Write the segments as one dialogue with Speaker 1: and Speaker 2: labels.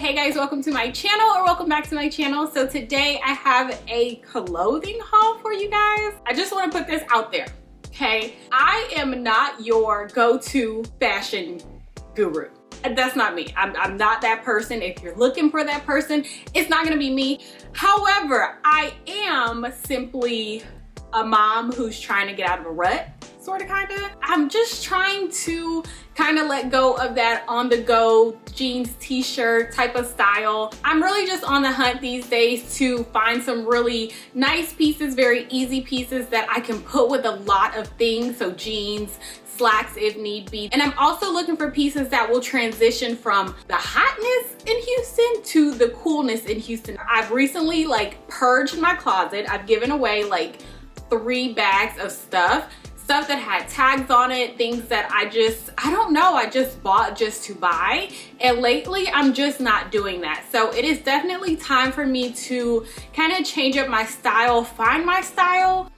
Speaker 1: Hey guys, welcome to my channel, or welcome back to my channel. So today I have a clothing haul for you guys. I just want to put this out there, okay? I am not your go-to fashion guru. That's not me. I'm not that person. If you're looking for that person, it's not gonna be me. However, I am simply a mom who's trying to get out of a rut, sort of, kind of. I'm just trying to kind of let go of that on-the-go jeans, t-shirt type of style. I'm really just on the hunt these days to find some really nice pieces, very easy pieces that I can put with a lot of things. So jeans, slacks if need be. And I'm also looking for pieces that will transition from the hotness in Houston to the coolness in Houston. I've recently purged my closet. I've given away 3 bags of stuff that had tags on it, things that I don't know, I just bought just to buy. And lately I'm just not doing that. So it is definitely time for me to kind of change up my style, find my style.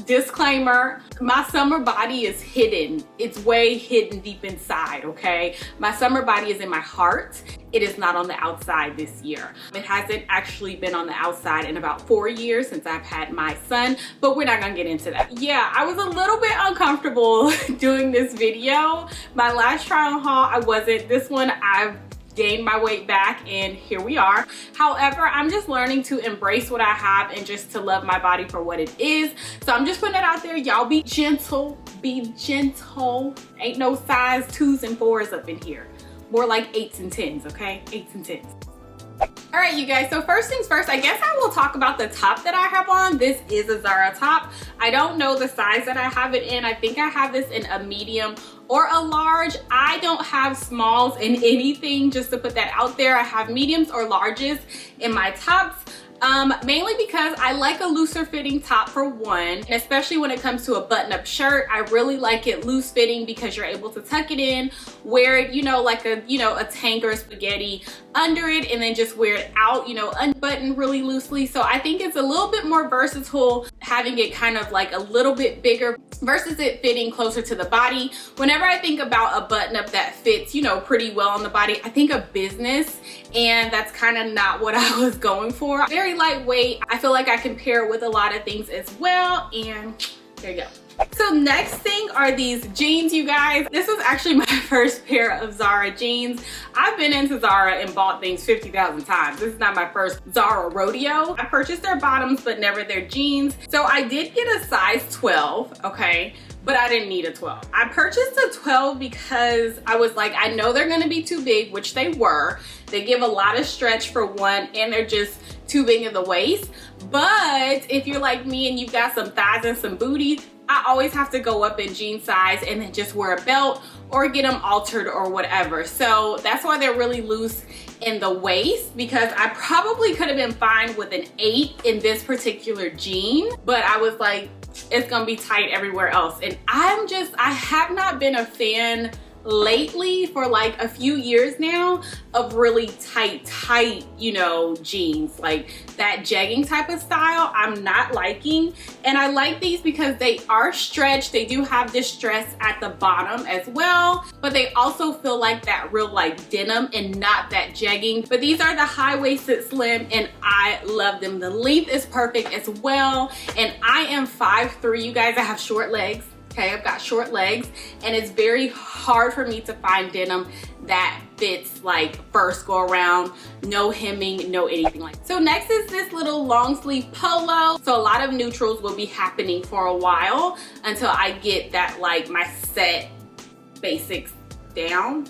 Speaker 1: Disclaimer, my summer body is hidden. It's way hidden deep inside, okay? My summer body is in my heart. It is not on the outside this year. It hasn't actually been on the outside in about 4 years since I've had my son, but we're not gonna get into that. Yeah, I was a little bit uncomfortable doing this video. My last try on haul, I wasn't. This one, I've gained my weight back and here we are. However, I'm just learning to embrace what I have and just to love my body for what it is. So I'm just putting it out there. Y'all be gentle, be gentle. Ain't no size 2s and 4s up in here. More like 8s and 10s, okay? 8s and 10s. All right, you guys, so first things first, I guess I will talk about the top that I have on. This is a Zara top. I don't know the size that I have it in. I think I have this in a medium or a large. I don't have smalls in anything, just to put that out there. I have mediums or larges in my tops. Mainly because I like a looser fitting top for one, and especially when it comes to a button-up shirt. I really like it loose fitting because you're able to tuck it in, wear it, like a tank or a spaghetti under it, and then just wear it out, unbuttoned really loosely. So I think it's a little bit more versatile having it kind of a little bit bigger versus it fitting closer to the body. Whenever I think about a button-up that fits, pretty well on the body, I think of business, and that's kind of not what I was going for. Very lightweight. I feel like I can pair it with a lot of things as well, and there you go. So next thing are these jeans, you guys. This was actually my first pair of Zara jeans. I've been into Zara and bought things 50,000 times. This is not my first Zara rodeo. I purchased their bottoms, but never their jeans. So I did get a size 12, okay? But I didn't need a 12. I purchased a 12 because I was like, I know they're gonna be too big, which they were. They give a lot of stretch for one, and they're just too big in the waist. But if you're like me and you've got some thighs and some booty, I always have to go up in jean size and then just wear a belt or get them altered or whatever. So that's why they're really loose in the waist, because I probably could have been fine with an 8 in this particular jean, but I was like, it's gonna be tight everywhere else. And I have not been a fan lately for a few years now of really tight jeans, that jegging type of style. I'm not liking, and I like these because they are stretched. They do have distress at the bottom as well, but they also feel like that real denim and not that jegging. But these are the high-waisted slim, and I love them. The length is perfect as well, and I am 5'3", you guys. I have short legs. Okay, I've got short legs, and it's very hard for me to find denim that fits first go around, no hemming, no anything like that. So next is this little long sleeve polo. So a lot of neutrals will be happening for a while until I get that my set basics down.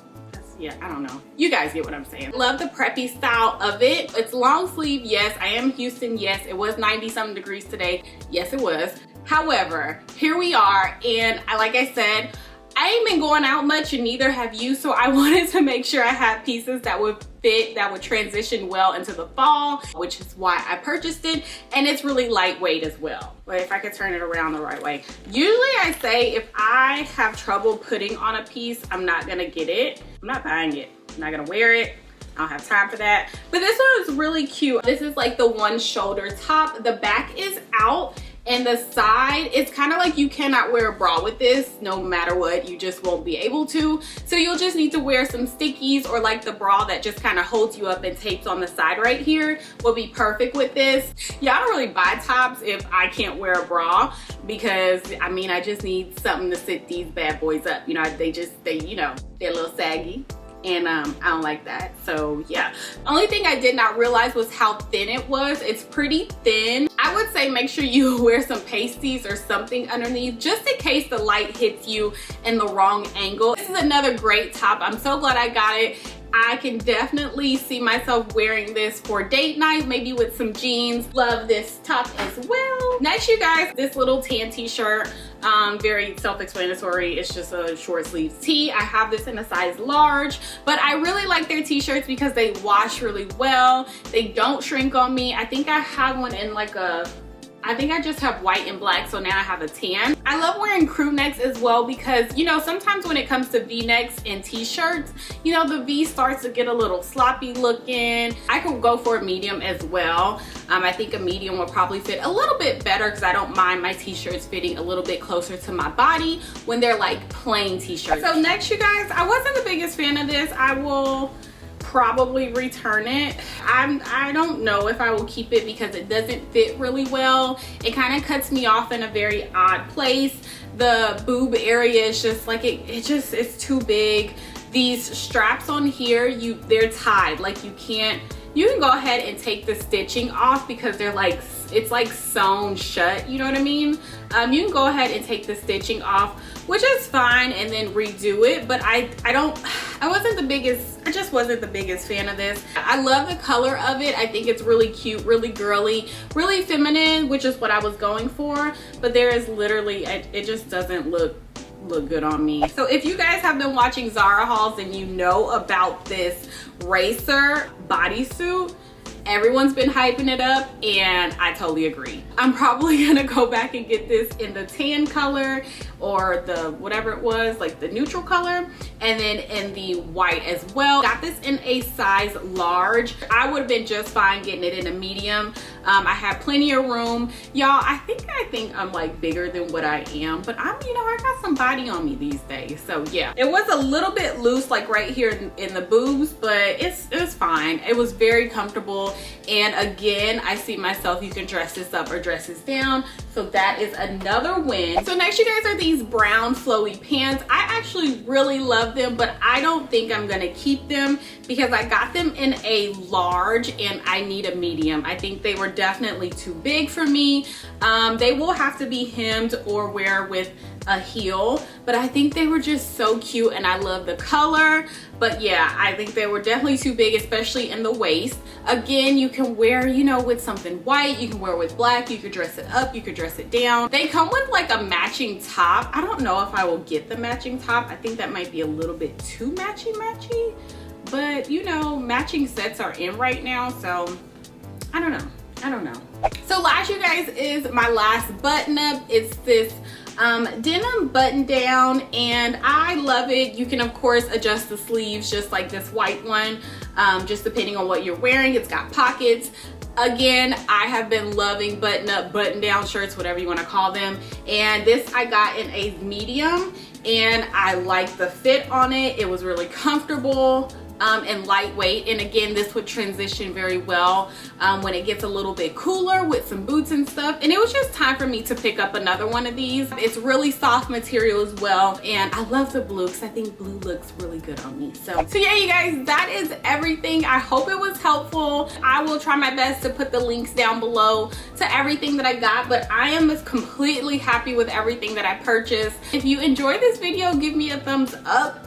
Speaker 1: Yeah, I don't know. You guys get what I'm saying. Love the preppy style of it. It's long sleeve, yes. I am Houston, yes. It was 90-something degrees today. Yes, it was. However, here we are, and like I said, I ain't been going out much, and neither have you, so I wanted to make sure I had pieces that would fit, that would transition well into the fall, which is why I purchased it. And it's really lightweight as well. But if I could turn it around the right way. Usually I say if I have trouble putting on a piece, I'm not gonna get it. I'm not buying it. I'm not gonna wear it. I don't have time for that. But this one is really cute. This is the one shoulder top. The back is out, And the side, it's kind of like you cannot wear a bra with this no matter what, you just won't be able to. So you'll just need to wear some stickies, or like the bra that just kind of holds you up and tapes on the side right here will be perfect with this. Yeah, I don't really buy tops if I can't wear a bra, because I mean, I just need something to sit these bad boys up. You know, you know, they're a little saggy. And I don't like that. So yeah, only thing I did not realize was how thin it was. It's pretty thin. I would say make sure you wear some pasties or something underneath, just in case the light hits you in the wrong angle. This is another great top. I'm so glad I got it. I can definitely see myself wearing this for date night, maybe with some jeans. Love this top as well. Next, you guys, this little tan t-shirt, very self-explanatory. It's just a short sleeve tee. I have this in a size large, but I really like their t-shirts because they wash really well. They don't shrink on me. I think I have one in like I think I just have white and black, so now I have a tan. I love wearing crew necks as well because, you know, sometimes when it comes to V-necks and t-shirts, you know, the V starts to get a little sloppy looking. I could go for a medium as well. I think a medium will probably fit a little bit better because I don't mind my t-shirts fitting a little bit closer to my body when they're like plain t-shirts. So next, you guys, I wasn't the biggest fan of this. I will probably return it. I don't know if I will keep it because it doesn't fit really well. It kind of cuts me off in a very odd place. The boob area is just like it's too big. These straps on here, they're tied. Like you can go ahead and take the stitching off because they're like, it's like sewn shut, you know what I mean? You can go ahead and take the stitching off, which is fine, and then redo it. But I just wasn't the biggest fan of this. I love the color of it. I think it's really cute, really girly, really feminine, which is what I was going for. But there is literally, it just doesn't look good on me. So if you guys have been watching Zara hauls and you know about this racer bodysuit, everyone's been hyping it up and I totally agree. I'm probably gonna go back and get this in the tan color or the whatever it was, like the neutral color, and then in the white as well. Got this in a size large. I would have been just fine getting it in a medium. I have plenty of room. Y'all, I think I'm like bigger than what I am, but you know, I got some body on me these days. So yeah, it was a little bit loose, like right here in the boobs, but it was fine. It was very comfortable. And again, I see myself, you can dress this up or dress this down. So that is another win. So next, you guys, are these brown flowy pants. I actually really love them, but I don't think I'm gonna keep them because I got them in a large and I need a medium. I think they were definitely too big for me. They will have to be hemmed or wear with a heel, but I think they were just so cute and I love the color. But yeah, I think they were definitely too big, especially in the waist. Again, you can wear, you know, with something white, you can wear with black, you could dress it up, you could dress it down. They come with like a matching top. I don't know if I will get the matching top. I think that might be a little bit too matchy, but you know, matching sets are in right now, so I don't know. So last, you guys, is my last button up. It's this denim button down and I love it. You can of course adjust the sleeves just like this white one, just depending on what you're wearing. It's got pockets. Again, I have been loving button up, button down shirts, whatever you want to call them, and this I got in a medium and I like the fit on it. It was really comfortable and lightweight, and again, this would transition very well when it gets a little bit cooler with some boots and stuff. And it was just time for me to pick up another one of these. It's really soft material as well, and I love the blue because I think blue looks really good on me. So yeah, you guys, that is everything. I hope it was helpful. I will try my best to put the links down below to everything that I got, but I am completely happy with everything that I purchased. If you enjoyed this video, give me a thumbs up.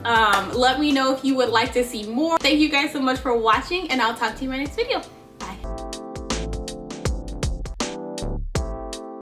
Speaker 1: Let me know if you would like to see more. Thank you guys so much for watching, and I'll talk to you in my next video.